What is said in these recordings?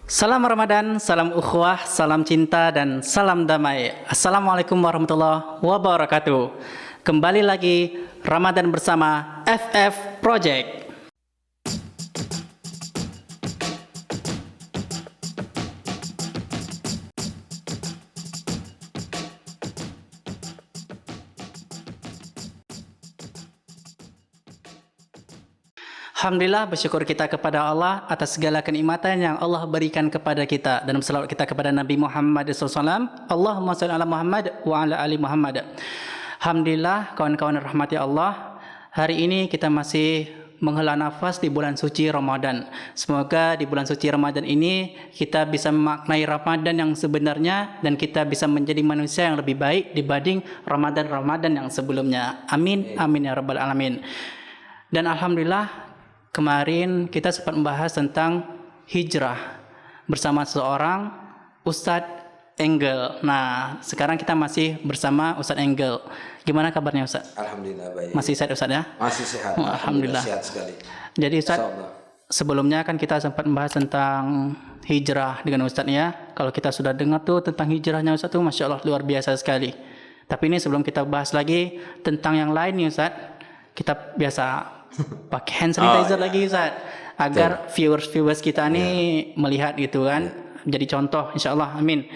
Salam Ramadan, salam ukhuwah, salam cinta, dan salam damai. Assalamualaikum warahmatullahi wabarakatuh. Kembali lagi Ramadan bersama FF Project. Alhamdulillah, bersyukur kita kepada Allah atas segala kenikmatan yang Allah berikan kepada kita, dan berselawat kita kepada Nabi Muhammad SAW. Allahumma shalli ala Muhammad wa ala ali Muhammad. Alhamdulillah, kawan-kawan rahmati Allah, hari ini kita masih menghela nafas di bulan suci Ramadan. Semoga di bulan suci Ramadan ini kita bisa memaknai Ramadan yang sebenarnya, dan kita bisa menjadi manusia yang lebih baik dibanding Ramadan-Ramadan yang sebelumnya. Amin, amin ya rabbal alamin. Dan alhamdulillah, kemarin kita sempat membahas tentang hijrah bersama seorang Ustadz Engel. Nah, sekarang kita masih bersama Ustadz Engel. Gimana kabarnya Ustadz? Alhamdulillah baik. Masih sehat Ustadz ya? Masih sehat. Alhamdulillah. Sehat sekali. Jadi Ustadz, sebelumnya kan kita sempat membahas tentang hijrah dengan Ustadz ya. Kalau kita sudah dengar tuh tentang hijrahnya Ustadz tuh, Masya Allah luar biasa sekali. Tapi ini sebelum kita bahas lagi tentang yang lain nih Ustadz, kita biasa pakai hand sanitizer lagi Ustaz, agar viewers kita nih melihat gitu kan, jadi contoh insyaallah, amin.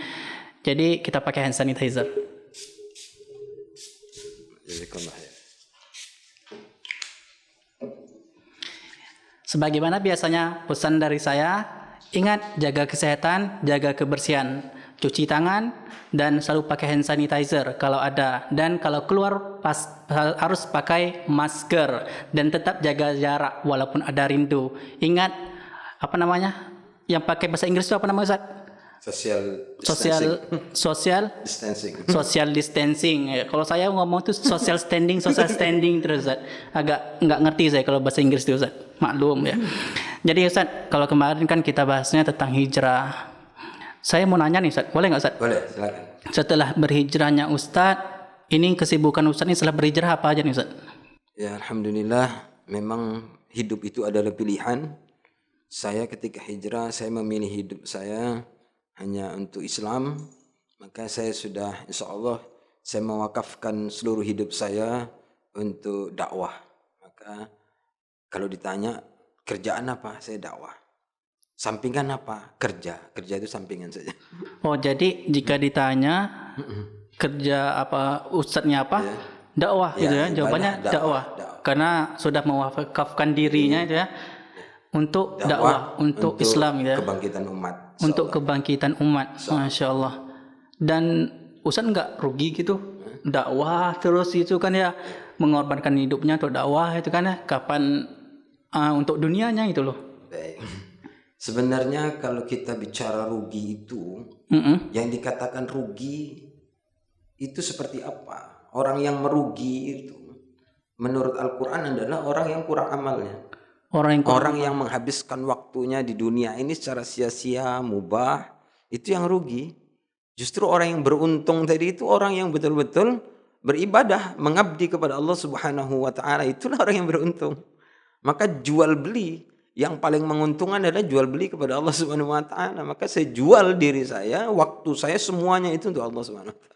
Jadi kita pakai hand sanitizer. Sebagaimana biasanya pesan dari saya, ingat jaga kesehatan, jaga kebersihan, cuci tangan, dan selalu pakai hand sanitizer kalau ada, dan kalau keluar harus pakai masker, dan tetap jaga jarak walaupun ada rindu. Ingat apa namanya yang pakai bahasa Inggris itu apa namanya Ustaz? Social distancing. Ya, kalau saya ngomong itu social standing terus Ustaz. Agak nggak ngerti saya kalau bahasa Inggris itu Ustaz. Maklum ya. Jadi Ustaz, kalau kemarin kan kita bahasnya tentang hijrah. Saya mau nanya nih Ustaz, boleh nggak Ustaz? Boleh, silakan. Setelah berhijrahnya Ustaz, ini kesibukan Ustaz ini setelah berhijrah apa aja nih Ustaz? Ya Alhamdulillah, memang hidup itu adalah pilihan. Saya ketika hijrah, saya memilih hidup saya hanya untuk Islam. Maka saya sudah, insya Allah, saya mewakafkan seluruh hidup saya untuk dakwah. Maka kalau ditanya, kerjaan apa? Saya dakwah. Sampingan apa? Kerja itu sampingan saja. Oh, jadi jika ditanya kerja apa, ustadznya apa? Ya. Dakwah gitu ya. Jawabannya dakwah. Karena sudah mewakafkan dirinya itu ya. Untuk dakwah, untuk Islam gitu ya. Kebangkitan umat. Untuk kebangkitan umat. Masya Allah. Dan ustadz nggak rugi gitu? Dakwah terus itu kan ya, mengorbankan hidupnya untuk dakwah itu kan ya. Kapan untuk dunianya itu loh. Baik. Sebenarnya kalau kita bicara rugi itu, yang dikatakan rugi itu seperti apa? Orang yang merugi itu menurut Al-Quran adalah orang yang kurang amalnya. Orang yang menghabiskan waktunya di dunia ini secara sia-sia, mubah, itu yang rugi. Justru orang yang beruntung tadi itu orang yang betul-betul beribadah, mengabdi kepada Allah Subhanahu wa Ta'ala. Itulah orang yang beruntung. Maka jual beli yang paling menguntungkan adalah jual beli kepada Allah Subhanahu wa Ta'ala. Maka saya jual diri saya, waktu saya, semuanya itu untuk Allah Subhanahu wa Ta'ala.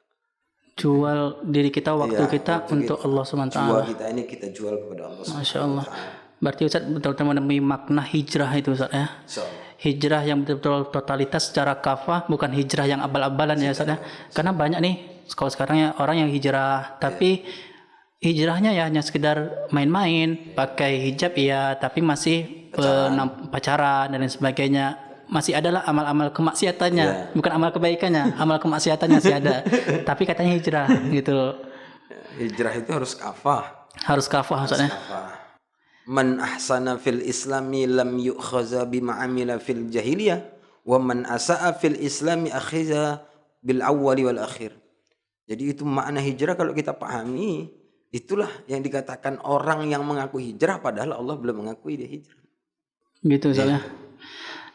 Jual diri kita, waktu kita untuk Allah Subhanahu wa Ta'ala. Jual kita ini kita jual kepada Allah Subhanahu wa Ta'ala. Masya Allah. Berarti Ustaz betul-betul menemui makna hijrah itu Ustaz ya. Hijrah yang betul-betul totalitas secara kafah, bukan hijrah yang abal-abalan ya Ustaz ya. Karena banyak nih kalau sekarang ya orang yang hijrah tapi hijrahnya ya hanya sekedar main-main, pakai hijab ya, tapi masih pacaran dan lain sebagainya. Masih adalah amal-amal kemaksiatannya, bukan amal kebaikannya, amal kemaksiatannya masih ada. Tapi katanya hijrah gitu. Hijrah itu harus kafah. Harus kafah maksudnya. Man ahsana fil islami lam yu'khaza bima amila fil jahiliyah wa man asa'a fil islami akhiza bil awwali wal akhir. Jadi itu makna hijrah kalau kita pahami, itulah yang dikatakan orang yang mengaku hijrah padahal Allah belum mengakui dia hijrah. Gitu Ustaz ya.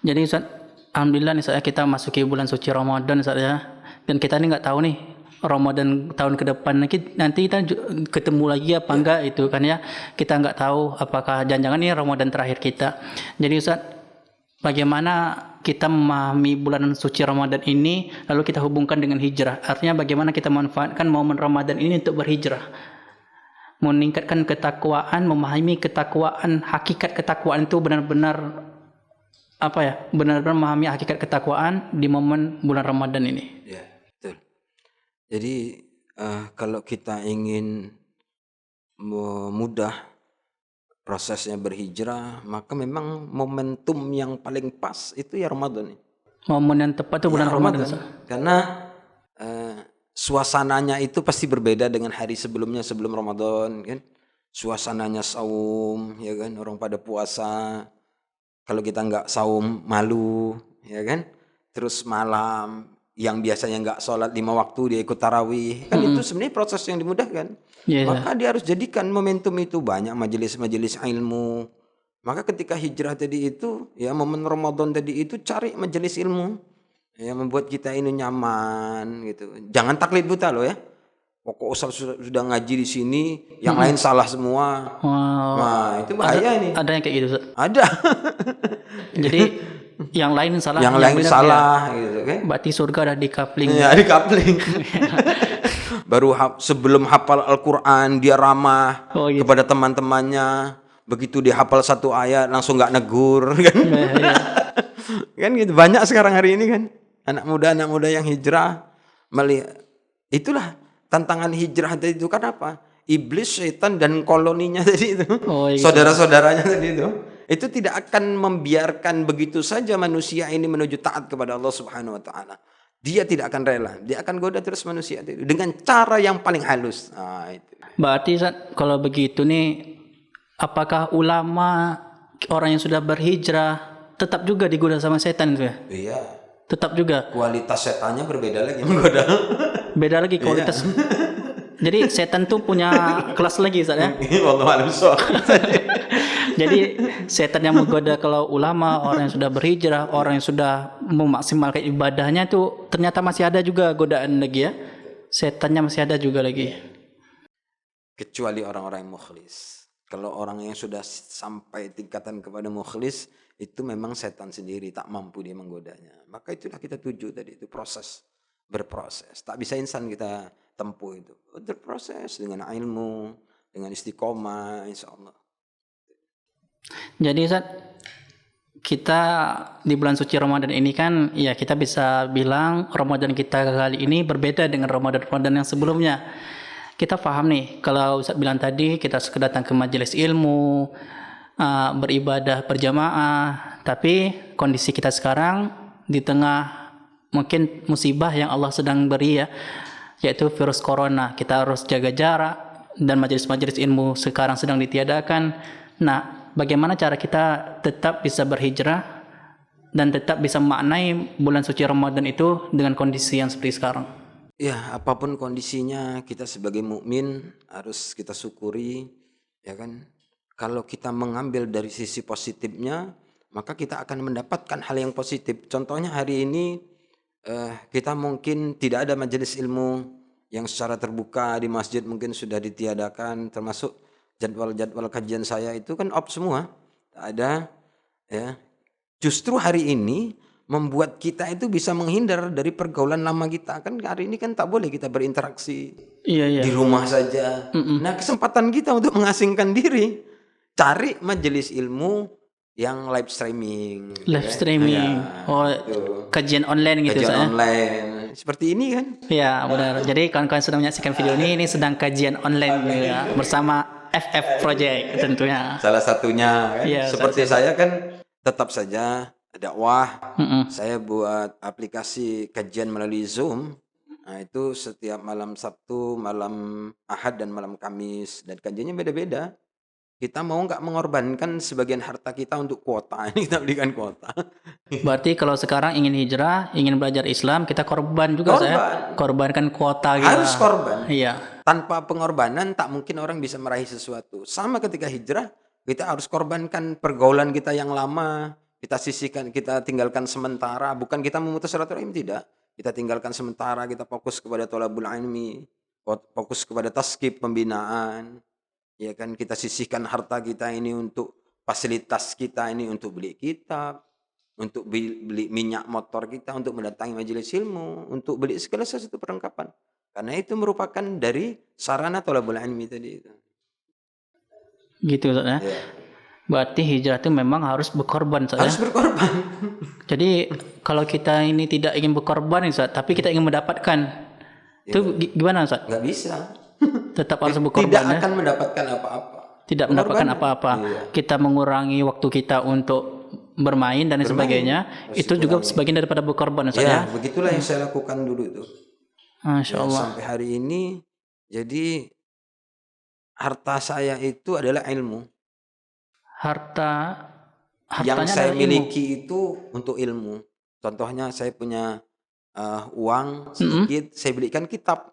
Jadi Ustaz, alhamdulillah nih saya kita masuki bulan suci Ramadan Ustaz ya. Dan kita ini nggak tahu nih Ramadan tahun ke depan nanti kita ketemu lagi apa enggak itu kan ya, kita nggak tahu apakah jangan-jangan ini Ramadan terakhir kita. Jadi Ustaz, bagaimana kita memahami bulan suci Ramadan ini lalu kita hubungkan dengan hijrah. Artinya bagaimana kita memanfaatkan momen Ramadan ini untuk berhijrah. Meningkatkan ketakwaan, memahami ketakwaan, hakikat ketakwaan itu benar-benar benar-benar memahami hakikat ketakwaan di momen bulan Ramadan ini. Ya, betul. Jadi kalau kita ingin mudah prosesnya berhijrah, maka memang momentum yang paling pas itu ya Ramadan. Momen yang tepat itu bulan Ramadan. Karena suasananya itu pasti berbeda dengan hari sebelumnya, sebelum Ramadan, kan? Suasananya saum, ya kan? Orang pada puasa. Kalau kita nggak saum malu, ya kan? Terus malam yang biasanya nggak sholat 5 waktu dia ikut tarawih, kan itu sebenarnya proses yang dimudahkan. Maka dia harus jadikan momentum itu, banyak majelis-majelis ilmu. Maka ketika hijrah tadi itu, ya momen Ramadan tadi itu, cari majelis ilmu yang membuat kita ini nyaman gitu. Jangan taklid buta loh ya. Pokok Ustaz sudah ngaji di sini, yang lain salah semua. Nah, itu bahaya nih. Ada yang kayak gitu, Ustaz? Ada. Jadi yang lain salah, yang lain salah gitu kan. Berarti surga dah di-coupling. Ya, di-coupling. Baru sebelum hafal Al-Qur'an dia ramah kepada teman-temannya. Begitu dia hafal satu ayat langsung enggak negur kan. Kan gitu, banyak sekarang hari ini kan. Anak muda yang hijrah melihat. Itulah tantangan hijrah tadi itu kan apa? Iblis, setan dan koloninya tadi itu. Saudara-saudaranya tadi itu tidak akan membiarkan begitu saja manusia ini menuju taat kepada Allah Subhanahu wa taala. Dia tidak akan rela. Dia akan goda terus manusia itu dengan cara yang paling halus. Nah, itu. Berarti kalau begitu nih, apakah ulama, orang yang sudah berhijrah tetap juga digoda sama setan itu ya? Iya. Tetap juga. Kualitas setannya berbeda lagi menggoda. Beda lagi kualitas. Jadi setan tuh punya kelas lagi, Ustaz ya? Jadi setan yang menggoda kalau ulama, orang yang sudah berhijrah, orang yang sudah memaksimalkan ibadahnya itu ternyata masih ada juga godaan lagi ya. Setannya masih ada juga lagi. Kecuali orang-orang yang mukhlis. Kalau orang yang sudah sampai tingkatan kepada mukhlis, itu memang setan sendiri tak mampu dia menggodanya. Maka itulah kita tuju tadi, itu berproses. Tak bisa insan kita tempuh itu. Berproses dengan ilmu, dengan istiqomah, insya Allah. Jadi Ustaz, kita di bulan suci Ramadan ini kan, ya kita bisa bilang Ramadan kita kali ini berbeda dengan Ramadan yang sebelumnya. Kita paham nih, kalau Ustaz bilang tadi kita datang ke majelis ilmu, beribadah berjamaah, tapi kondisi kita sekarang di tengah mungkin musibah yang Allah sedang beri ya, yaitu virus corona. Kita harus jaga jarak dan majelis-majelis ilmu sekarang sedang ditiadakan. Nah, bagaimana cara kita tetap bisa berhijrah dan tetap bisa memaknai bulan suci Ramadan itu dengan kondisi yang seperti sekarang? Ya, apapun kondisinya, kita sebagai mukmin harus kita syukuri, ya kan? Kalau kita mengambil dari sisi positifnya, maka kita akan mendapatkan hal yang positif. Contohnya hari ini kita mungkin tidak ada majelis ilmu yang secara terbuka di masjid, mungkin sudah ditiadakan, termasuk jadwal-jadwal kajian saya itu kan off semua, tak ada ya. Justru hari ini membuat kita itu bisa menghindar dari pergaulan lama kita. Kan hari ini kan tak boleh kita berinteraksi di rumah saja. Nah, kesempatan kita untuk mengasingkan diri, cari majelis ilmu yang live streaming. Kajian online gitu. Kajian online seperti ini kan? Ya, benar. Jadi kawan-kawan sedang menyaksikan video ini sedang kajian online ya, bersama FF Project tentunya. Salah satunya kan? Ya, seperti saya kan tetap saja dakwah. Saya buat aplikasi kajian melalui Zoom. Nah, itu setiap malam Sabtu, malam Ahad dan malam Kamis, dan kajiannya beda-beda. Kita mau nggak mengorbankan sebagian harta kita untuk kuota, ini kita belikan kuota. Berarti kalau sekarang ingin hijrah, ingin belajar Islam, kita korban juga. Korbankan kuota kita. Harus korban. Iya. Tanpa pengorbanan tak mungkin orang bisa meraih sesuatu. Sama ketika hijrah, kita harus korbankan pergaulan kita yang lama, kita sisihkan, kita tinggalkan sementara. Bukan kita memutus silaturahim, tidak. Kita tinggalkan sementara, kita fokus kepada thalabul ilmi, fokus kepada taskib pembinaan. Ya kan, kita sisihkan harta kita ini untuk fasilitas kita ini, untuk beli kitab, untuk beli minyak motor kita, untuk mendatangi majelis ilmu, untuk beli segala sesuatu perlengkapan. Karena itu merupakan dari sarana thalabul ilmi tadi itu. Gitu Ustaz ya. Ya. Berarti hijrah itu memang harus berkorban Ustaz Harus ya. berkorban. Jadi kalau kita ini tidak ingin berkorban Ustaz, tapi kita ingin mendapatkan, itu gimana Ustaz? Nggak bisa. Tetap harus berkorban Tidak ya. akan mendapatkan apa-apa. Tidak mendapatkan Pengorbanan. apa-apa. Iya. Kita mengurangi waktu kita untuk bermain dan sebagainya. harus Itu juga dikurangi. sebagian daripada berkorban Ustaz Ya, ya. begitulah yang saya lakukan dulu itu. Masya Ya, Allah. sampai hari ini, jadi harta saya itu adalah ilmu. Hartanya Yang saya adalah ilmu. miliki itu untuk ilmu. Contohnya saya punya uang sedikit, saya belikan kitab.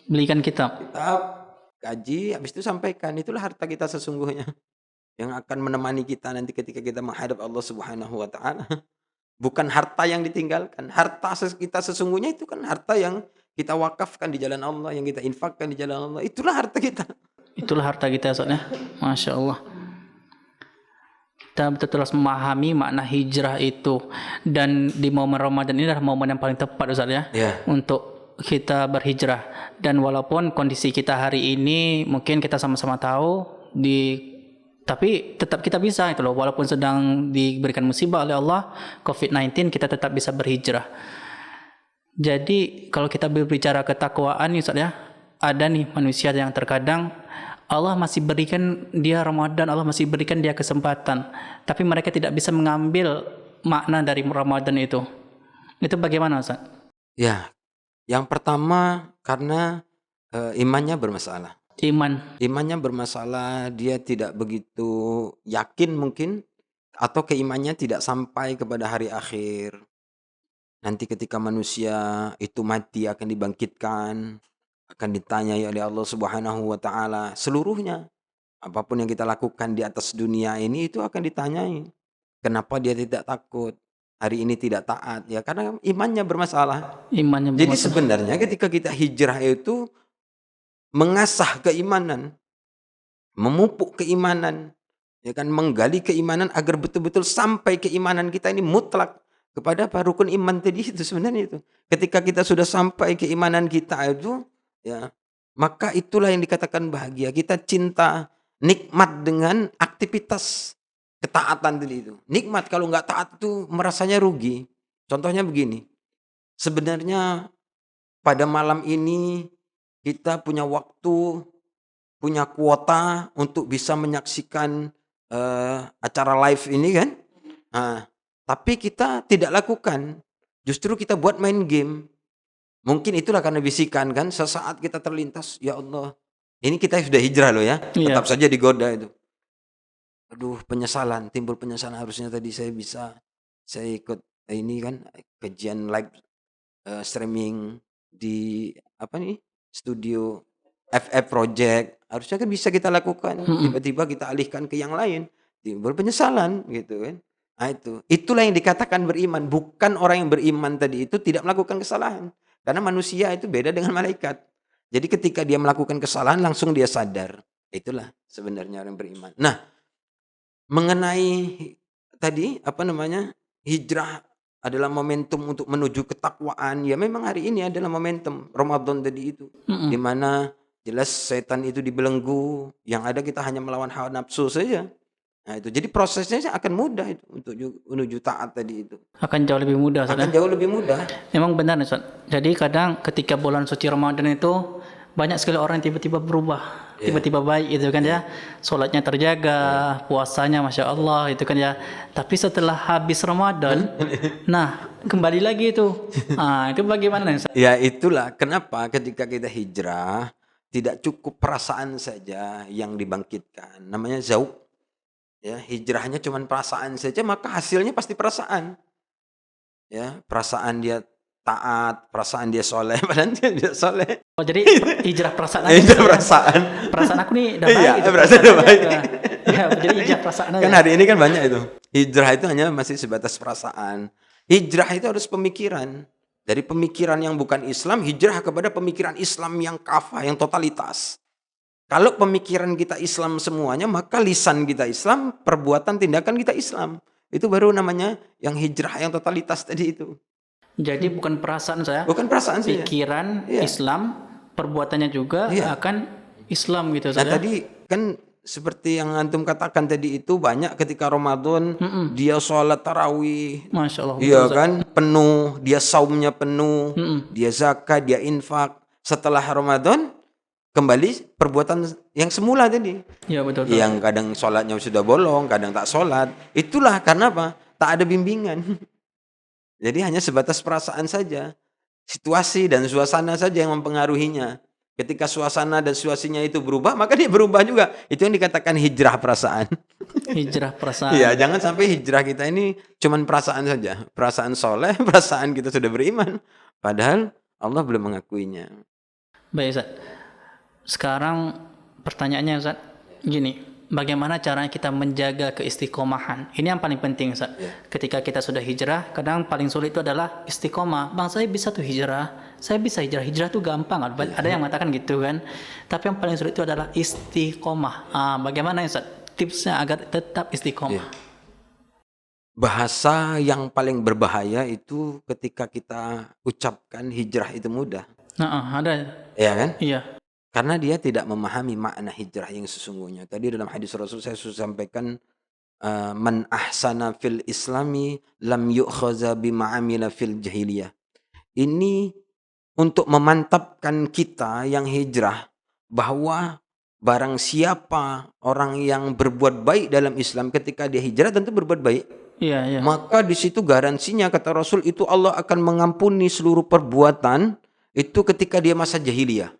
Belikan kitab. Kitab, kaji, habis itu sampaikan. Itulah harta kita sesungguhnya. Yang akan menemani kita nanti ketika kita menghadap Allah Subhanahu wa Ta'ala. Bukan harta yang ditinggalkan. Harta kita sesungguhnya itu kan harta yang kita wakafkan di jalan Allah, yang kita infakkan di jalan Allah. Itulah harta kita. Itulah harta kita Ustaz ya. Masya Allah. Kita betul terus memahami makna hijrah itu. Dan di momen Ramadan ini adalah momen yang paling tepat Ustaz ya. Ya. Untuk kita berhijrah. Dan walaupun kondisi kita hari ini mungkin kita sama-sama tahu tapi tetap kita bisa itu loh, walaupun sedang diberikan musibah oleh Allah COVID-19, kita tetap bisa berhijrah. Jadi kalau kita berbicara ketakwaan nih Ustaz ya, ada nih manusia yang terkadang Allah masih berikan dia Ramadan, Allah masih berikan dia kesempatan, tapi mereka tidak bisa mengambil makna dari Ramadan itu. Itu bagaimana Ustaz? Ya, yang pertama karena imannya bermasalah. Imannya bermasalah, dia tidak begitu yakin mungkin, atau keimanannya tidak sampai kepada hari akhir. Nanti ketika manusia itu mati akan dibangkitkan, akan ditanyai oleh Allah Subhanahu wa Ta'ala seluruhnya. Apapun yang kita lakukan di atas dunia ini itu akan ditanyai. Kenapa dia tidak takut? Hari ini tidak taat, ya karena imannya bermasalah. Jadi sebenarnya ketika kita hijrah itu mengasah keimanan, memupuk keimanan, ya kan, menggali keimanan agar betul-betul sampai keimanan kita ini mutlak kepada rukun iman tadi itu sebenarnya itu. Ketika kita sudah sampai keimanan kita itu, ya, maka itulah yang dikatakan bahagia. Kita cinta, nikmat dengan aktivitas ketaatan tadi itu. Nikmat, kalau nggak taat itu merasanya rugi. Contohnya begini, sebenarnya pada malam ini kita punya waktu, punya kuota untuk bisa menyaksikan acara live ini kan. Nah, tapi kita tidak lakukan. Justru kita buat main game. Mungkin itulah karena bisikan kan. Sesaat kita terlintas, ya Allah. Ini kita sudah hijrah loh ya. Tetap saja digoda itu. Aduh, penyesalan, timbul penyesalan. Harusnya tadi saya ikut ini kan, kajian live streaming di studio FF Project, harusnya kan bisa kita lakukan. Tiba-tiba kita alihkan ke yang lain, timbul penyesalan gitu kan. Nah itulah yang dikatakan beriman. Bukan orang yang beriman tadi itu tidak melakukan kesalahan, karena manusia itu beda dengan malaikat. Jadi ketika dia melakukan kesalahan langsung dia sadar. Itulah sebenarnya orang beriman. Nah, mengenai tadi hijrah adalah momentum untuk menuju ketakwaan. Ya memang hari ini adalah momentum Ramadan tadi itu. Di mana jelas setan itu dibelenggu, yang ada kita hanya melawan hawa nafsu saja. Nah itu, jadi prosesnya akan mudah itu untuk menuju taat tadi itu. Akan jauh lebih mudah. Akan jauh lebih mudah. Memang benar Ustaz. Jadi kadang ketika bulan suci Ramadan itu banyak sekali orang yang tiba-tiba berubah. Tiba-tiba baik itu kan ya, sholatnya terjaga, puasanya Masya Allah itu kan ya. Tapi setelah habis Ramadan, nah kembali lagi itu. Nah itu bagaimana? Ya itulah kenapa ketika kita hijrah tidak cukup perasaan saja yang dibangkitkan. Namanya zauq. Ya, hijrahnya cuma perasaan saja, maka hasilnya pasti perasaan. Ya, perasaan dia taat, perasaan dia soleh, padahal dia tidak soleh. Oh, jadi hijrah perasaan. Hijrah perasaan. Perasaan aku nih udah baik. Iya, gitu, perasaan udah baik. Ya, jadi hijrah perasaan aja. Kan hari ini kan banyak itu. Hijrah itu hanya masih sebatas perasaan. Hijrah itu harus pemikiran. Dari pemikiran yang bukan Islam, hijrah kepada pemikiran Islam yang kafah, yang totalitas. Kalau pemikiran kita Islam semuanya, maka lisan kita Islam, perbuatan tindakan kita Islam. Itu baru namanya yang hijrah yang totalitas tadi itu. Jadi bukan perasaan saya, Bukan perasaan saja. pikiran Iya. Islam, perbuatannya juga Iya. akan Islam gitu Nah Ustaz ya. tadi kan seperti yang antum katakan tadi itu, banyak ketika Ramadan dia sholat tarawih, Masya Allah, betul iya Ustaz. kan, penuh, dia saumnya penuh, Mm-mm. dia zakat, dia infak. Setelah Ramadan kembali perbuatan yang semula tadi. Iya betul Ustaz. Yang kadang sholatnya sudah bolong, kadang tak sholat. Itulah karena apa? Tak ada bimbingan. Jadi hanya sebatas perasaan saja. Situasi dan suasana saja yang mempengaruhinya. Ketika suasana dan situasinya itu berubah, maka dia berubah juga. Itu yang dikatakan hijrah perasaan. Hijrah perasaan. Iya, jangan sampai hijrah kita ini cuman perasaan saja. Perasaan soleh, perasaan kita sudah beriman. Padahal Allah belum mengakuinya. Baik Ustaz. Sekarang pertanyaannya Ustaz, gini, bagaimana caranya kita menjaga keistiqomahan? Ini yang paling penting Ustaz. Ketika kita sudah hijrah, kadang paling sulit itu adalah istiqomah. Bang, saya bisa tuh hijrah, saya bisa hijrah. Hijrah tuh gampang, ada yang mengatakan gitu kan. Tapi yang paling sulit itu adalah istiqomah. Bagaimana Ustaz tipsnya agar tetap istiqomah? Bahasa yang paling berbahaya itu ketika kita ucapkan hijrah itu mudah. Ada. Iya kan? Iya. Karena dia tidak memahami makna hijrah yang sesungguhnya. Tadi dalam hadis Rasul saya sudah sampaikan, man ahsana fil islami lam yu'khaza bima amila fil jahiliyah. Ini untuk memantapkan kita yang hijrah bahwa barang siapa orang yang berbuat baik dalam Islam ketika dia hijrah tentu berbuat baik. Iya. Maka di situ garansinya kata Rasul itu Allah akan mengampuni seluruh perbuatan itu ketika dia masa jahiliyah.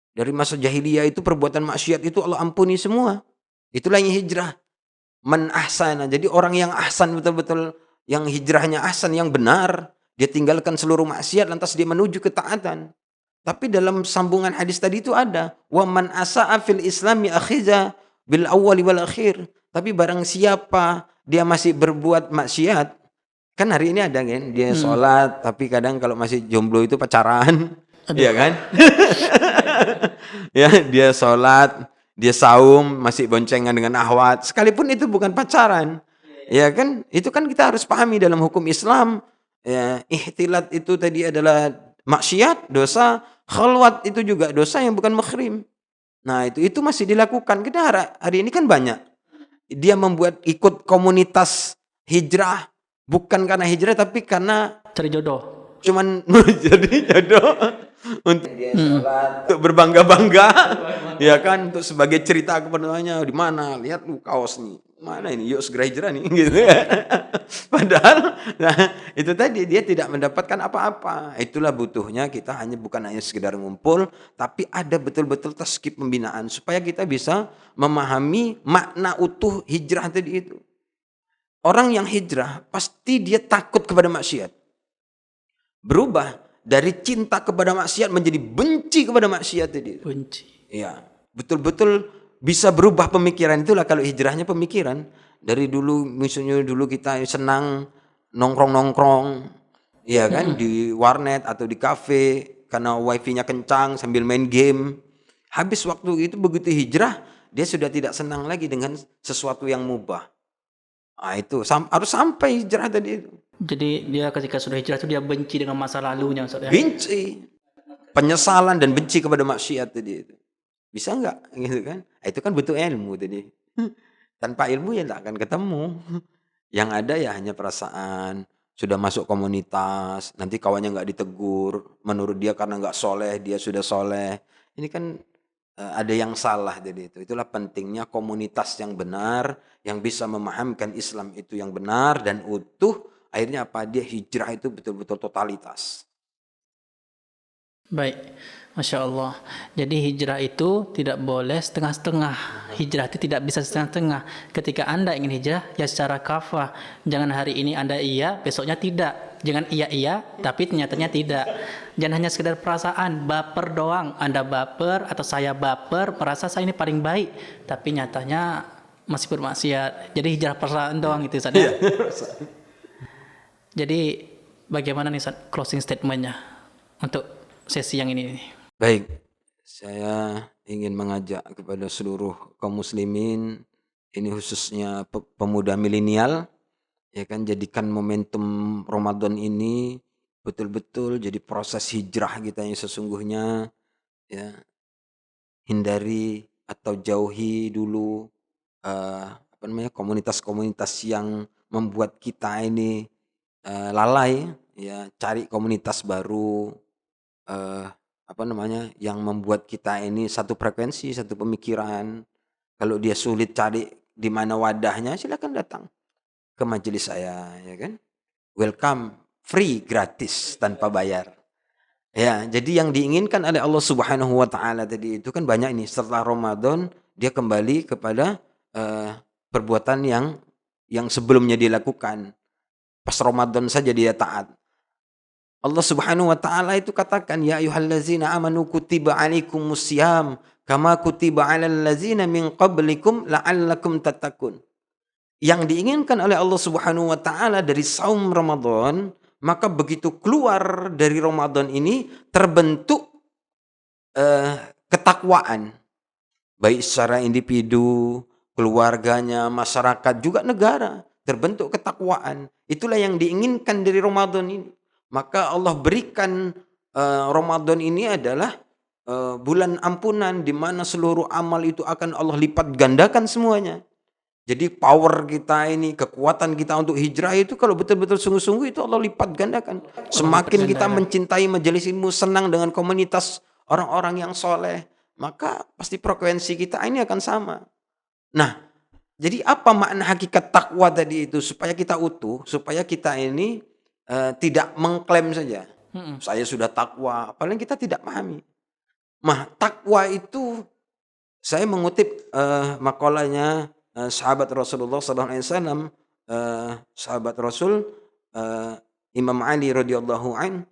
Dari masa jahiliyah itu perbuatan maksiat itu Allah ampuni semua. Itulah yang hijrah. Man ahsana. Jadi orang yang ahsan betul-betul, yang hijrahnya ahsan, yang benar. Dia tinggalkan seluruh maksiat lantas dia menuju ketaatan. Tapi dalam sambungan hadis tadi itu ada. Wa man asa'a fil islami akhiza bil awwali wal akhir. Tapi barang siapa dia masih berbuat maksiat. Kan hari ini ada kan. Dia sholat tapi kadang kalau masih jomblo itu pacaran. Iya kan? Ya, dia sholat, dia saum, masih boncengan dengan ahwat. Sekalipun itu bukan pacaran. Ya kan? Itu kan kita harus pahami dalam hukum Islam. Ya, ihtilat itu tadi adalah maksiat, dosa. Khalwat itu juga dosa yang bukan mahrim. Nah, itu masih dilakukan. Kita hari ini kan banyak. Dia membuat ikut komunitas hijrah. Bukan karena hijrah, tapi karena Cari jodoh. cuman jadi jodoh untuk dia sholat, untuk berbangga-bangga, ya kan, untuk sebagai cerita kepadanya, di mana lihat lu kaos nih, mana ini, yuk segera hijrah nih, gitu. Padahal, nah itu tadi dia tidak mendapatkan apa-apa. Itulah butuhnya kita bukan hanya sekedar ngumpul, tapi ada betul-betul taskib pembinaan supaya kita bisa memahami makna utuh hijrah tadi itu. Orang yang hijrah pasti dia takut kepada maksiat. Berubah dari cinta kepada maksiat menjadi benci kepada maksiat tadi. Benci. Iya, betul-betul bisa berubah pemikiran. Itulah kalau hijrahnya pemikiran. Dari dulu misalnya dulu kita senang nongkrong-nongkrong, iya kan, di warnet atau di kafe karena wifi-nya kencang sambil main game. Habis waktu itu begitu hijrah, dia sudah tidak senang lagi dengan sesuatu yang mubah. Nah, itu harus sampai hijrah tadi itu. Jadi dia ketika sudah hijrah itu dia benci dengan masa lalunya Ustaz ya. Benci, penyesalan dan benci kepada maksiat tadi itu. Bisa enggak gitu kan? Itu kan butuh ilmu tadi. Tanpa ilmu ya enggak akan ketemu. Yang ada ya hanya perasaan. Sudah masuk komunitas, nanti kawannya enggak ditegur. Menurut dia karena enggak soleh, dia sudah soleh. Ini kan ada yang salah jadi itu. Itulah pentingnya komunitas yang benar, yang bisa memahamkan Islam itu yang benar dan utuh. Akhirnya apa? Dia hijrah itu betul-betul totalitas. Baik, Masya Allah. Jadi hijrah itu tidak boleh setengah-setengah. Hijrah itu tidak bisa setengah-setengah. Ketika Anda ingin hijrah, ya secara kafah. Jangan hari ini Anda iya, besoknya tidak. Jangan iya, tapi nyatanya tidak. Jangan hanya sekedar perasaan, baper doang. Anda baper atau saya baper, merasa saya ini paling baik. Tapi nyatanya masih bermaksiat. Jadi hijrah perasaan doang itu Ustaz ya. Jadi bagaimana nih Ustaz closing statementnya untuk sesi yang ini? Baik, saya ingin mengajak kepada seluruh kaum muslimin, ini khususnya pemuda milenial, Ya kan, jadikan momentum Ramadan ini betul-betul jadi proses hijrah kita yang sesungguhnya, ya. Hindari atau jauhi dulu apa namanya, komunitas-komunitas yang membuat kita ini lalai, ya. Cari komunitas baru, eee, apa namanya, yang membuat kita ini satu frekuensi, satu pemikiran. Kalau dia sulit cari di mana wadahnya, silakan datang ke majelis saya, ya kan. Welcome, free, gratis, tanpa bayar. Ya, jadi yang diinginkan oleh Allah Subhanahu wa taala tadi itu kan banyak ini, setelah Ramadan dia kembali kepada perbuatan yang sebelumnya dilakukan. Pas Ramadan saja dia taat. Allah Subhanahu wa taala itu katakan, "Ya ayyuhallazina amanu kutiba alaikumusiyam kama kutiba alal ladzina min qablikum la'allakum tattaqun." Yang diinginkan oleh Allah Subhanahu wa taala dari saum Ramadan, maka begitu keluar dari Ramadan ini terbentuk ketakwaan, baik secara individu, keluarganya, masyarakat, juga negara, terbentuk ketakwaan. Itulah yang diinginkan dari Ramadan ini. Maka Allah berikan Ramadan ini adalah bulan ampunan di mana seluruh amal itu akan Allah lipat gandakan semuanya. Jadi power kita ini, kekuatan kita untuk hijrah itu kalau betul-betul sungguh-sungguh itu Allah lipat gandakan. Semakin kita mencintai majelis ilmu, senang dengan komunitas orang-orang yang soleh, maka pasti frekuensi kita ini akan sama. Nah, jadi apa makna hakikat takwa tadi itu? Supaya kita utuh, supaya kita ini tidak mengklaim saja. Saya sudah takwa, paling kita tidak pahami. Takwa itu, saya mengutip makalahnya sahabat Rasulullah SAW, sahabat Rasul Imam Ali radhiyallahu an.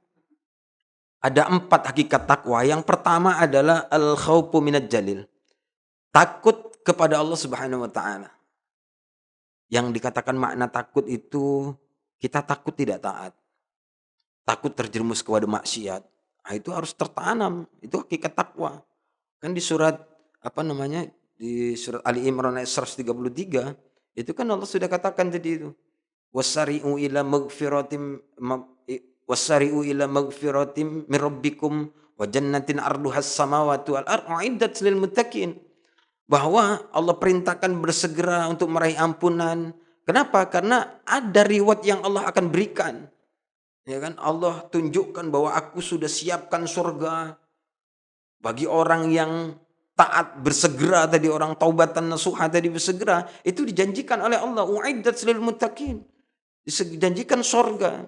Ada 4 hakikat takwa. Yang pertama adalah al-khaufu minadz jalil. Takut kepada Allah Subhanahu wa taala. Yang dikatakan makna takut itu, kita takut tidak taat. Takut terjerumus kepada maksiat. Nah, itu harus tertanam. Itu hakikat takwa. Kan di surat di surat Ali Imran ayat 133 itu kan Allah sudah katakan tadi itu. Wasari'u ila magfiratim min rabbikum wa jannatin arduhas samawati wal ardu uiddat lil muttaqin. Bahwa Allah perintahkan bersegera untuk meraih ampunan. Kenapa? Karena ada reward yang Allah akan berikan. Ya kan? Allah tunjukkan bahwa aku sudah siapkan surga bagi orang yang taat, bersegera tadi, orang taubatan nasuha tadi bersegera, itu dijanjikan oleh Allah, uiddat lil muttaqin. Dijanjikan surga.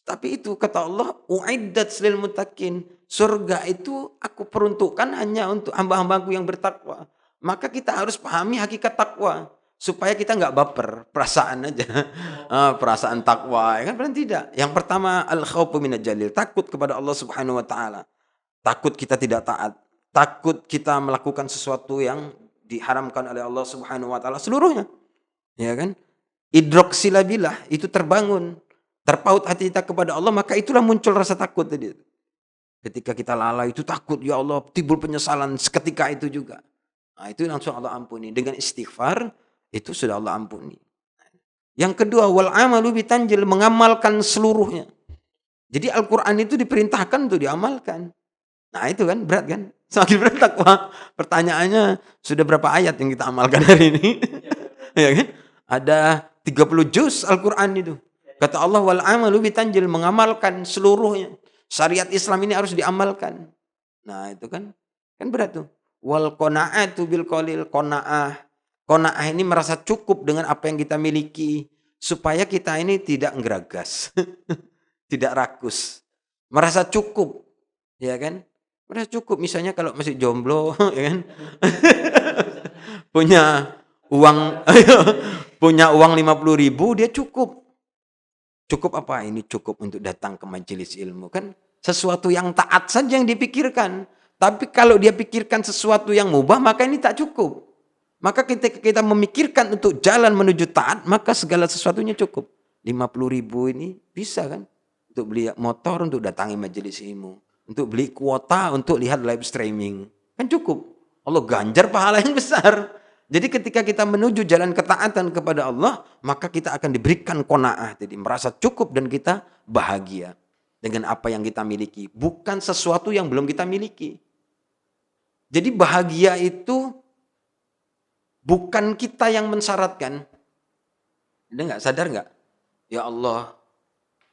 Tapi itu kata Allah, uiddat lil muttaqin. Surga itu aku peruntukkan hanya untuk hamba-hambaku yang bertakwa. Maka kita harus pahami hakikat takwa supaya kita nggak baper, perasaan aja. Perasaan takwa, ya kan? Berarti tidak. Yang pertama al-khaufu minadz jalil, takut kepada Allah Subhanahu wa taala. Takut kita tidak taat, takut kita melakukan sesuatu yang diharamkan oleh Allah Subhanahu wa taala seluruhnya. Ya kan? Idroksilabilah itu terbangun, terpaut hati kita kepada Allah, maka itulah muncul rasa takut tadi. Ketika kita lalai itu takut, ya Allah, timbul penyesalan seketika itu juga. Nah, itu langsung Allah ampuni. Dengan istighfar itu sudah Allah ampuni. Yang kedua, wal amalu bitanjil, mengamalkan seluruhnya. Jadi Al-Qur'an itu diperintahkan untuk diamalkan. Nah, itu kan berat kan? Semakin berat takwa. Pertanyaannya, sudah berapa ayat yang kita amalkan hari ini? Ya kan? Ada 30 juz Al-Qur'an itu. Kata Allah, wal amalu bitanjil, mengamalkan seluruhnya. Syariat Islam ini harus diamalkan. Nah, itu kan berat tuh. Wal qanaatu bil qalil, qanaah. Qanaah ini merasa cukup dengan apa yang kita miliki supaya kita ini tidak ngeragas. Tidak rakus. Merasa cukup. Ya kan? Merasa cukup, misalnya kalau masih jomblo, ya kan? punya uang 50.000, dia cukup. Cukup apa? Ini cukup untuk datang ke majelis ilmu. Kan sesuatu yang taat saja yang dipikirkan. Tapi kalau dia pikirkan sesuatu yang mubah, maka ini tak cukup. Maka kita memikirkan untuk jalan menuju taat, maka segala sesuatunya cukup. 50.000 ini bisa kan? Untuk beli motor, untuk datangi majelis ilmu. Untuk beli kuota, untuk lihat live streaming. Kan cukup. Allah ganjar pahala yang besar. Jadi ketika kita menuju jalan ketaatan kepada Allah, maka kita akan diberikan qanaah, jadi merasa cukup dan kita bahagia dengan apa yang kita miliki, bukan sesuatu yang belum kita miliki. Jadi bahagia itu bukan kita yang mensyaratkan. Anda nggak sadar nggak? Ya Allah,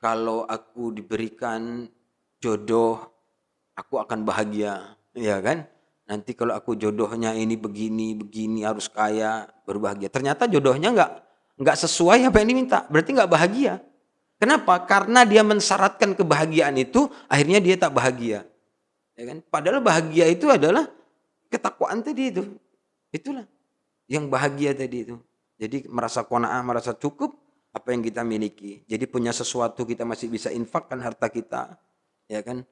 kalau aku diberikan jodoh, aku akan bahagia, ya kan? Nanti kalau aku jodohnya ini begini harus kaya, berbahagia. Ternyata jodohnya nggak sesuai apa yang diminta, berarti nggak bahagia. Kenapa? Karena dia mensyaratkan kebahagiaan itu, akhirnya dia tak bahagia. Ya kan? Padahal bahagia itu adalah ketakwaan tadi itu. Itulah yang bahagia tadi itu. Jadi merasa qanaah, merasa cukup apa yang kita miliki. Jadi punya sesuatu kita masih bisa infakkan harta kita, ya kan?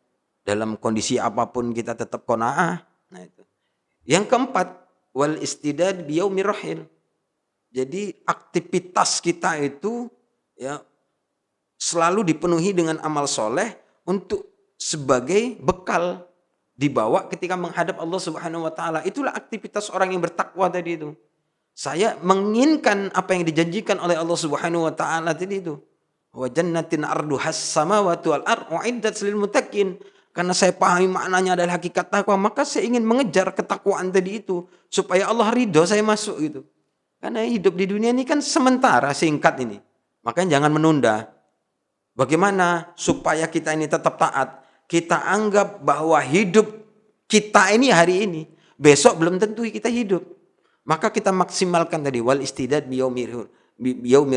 Dalam kondisi apapun kita tetap qanaah. Nah itu. Yang keempat, wal istidad biyaumir rahil. Jadi aktivitas kita itu ya selalu dipenuhi dengan amal soleh untuk sebagai bekal dibawa ketika menghadap Allah Subhanahu wa taala. Itulah aktivitas orang yang bertakwa tadi itu. Saya menginginkan apa yang dijanjikan oleh Allah Subhanahu wa taala tadi itu. Wa jannatin arduhas samawati wal ardh uiddat lil muttaqin. Karena saya pahami maknanya adalah hakikat takwa, maka saya ingin mengejar ketakwaan tadi itu supaya Allah ridho saya masuk gitu. Karena hidup di dunia ini kan sementara, singkat ini. Makanya jangan menunda. Bagaimana supaya kita ini tetap taat? Kita anggap bahwa hidup kita ini hari ini, besok belum tentu kita hidup. Maka kita maksimalkan tadi wal istidad biyaumir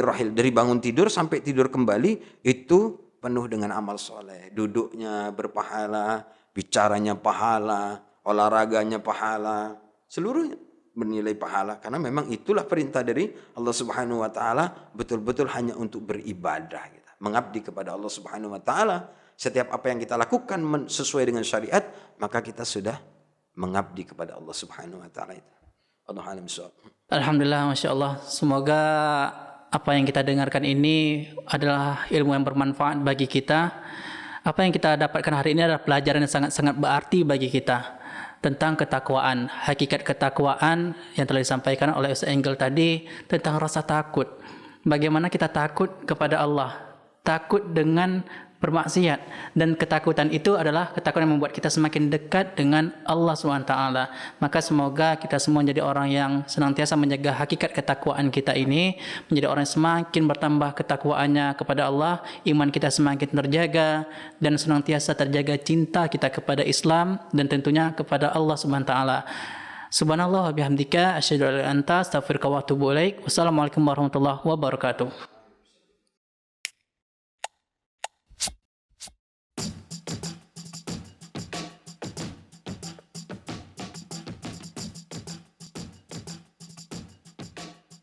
rahil, dari bangun tidur sampai tidur kembali itu penuh dengan amal soleh. Duduknya berpahala, bicaranya pahala, olahraganya pahala, seluruhnya bernilai pahala. Karena memang itulah perintah dari Allah Subhanahu wa taala, betul-betul hanya untuk beribadah kita, mengabdi kepada Allah Subhanahu wa taala. Setiap apa yang kita lakukan sesuai dengan syariat, maka kita sudah mengabdi kepada Allah Subhanahu wa taala itu. Alhamdulillah, Masya Allah. Semoga apa yang kita dengarkan ini adalah ilmu yang bermanfaat bagi kita. Apa yang kita dapatkan hari ini adalah pelajaran yang sangat-sangat berarti bagi kita tentang ketakwaan. Hakikat ketakwaan yang telah disampaikan oleh Ustaz Engel tadi tentang rasa takut. Bagaimana kita takut kepada Allah, takut dengan bermaksiat, dan ketakutan itu adalah ketakutan yang membuat kita semakin dekat dengan Allah SWT. Maka semoga kita semua menjadi orang yang senantiasa menjaga hakikat ketakwaan kita ini, menjadi orang yang semakin bertambah ketakwaannya kepada Allah, iman kita semakin terjaga, dan senantiasa terjaga cinta kita kepada Islam dan tentunya kepada Allah SWT. Subhanallah wa bihamdika asyhadu an la ilaha illa anta astaghfiruka wa atubu ilaik. Wassalamualaikum warahmatullahi wabarakatuh.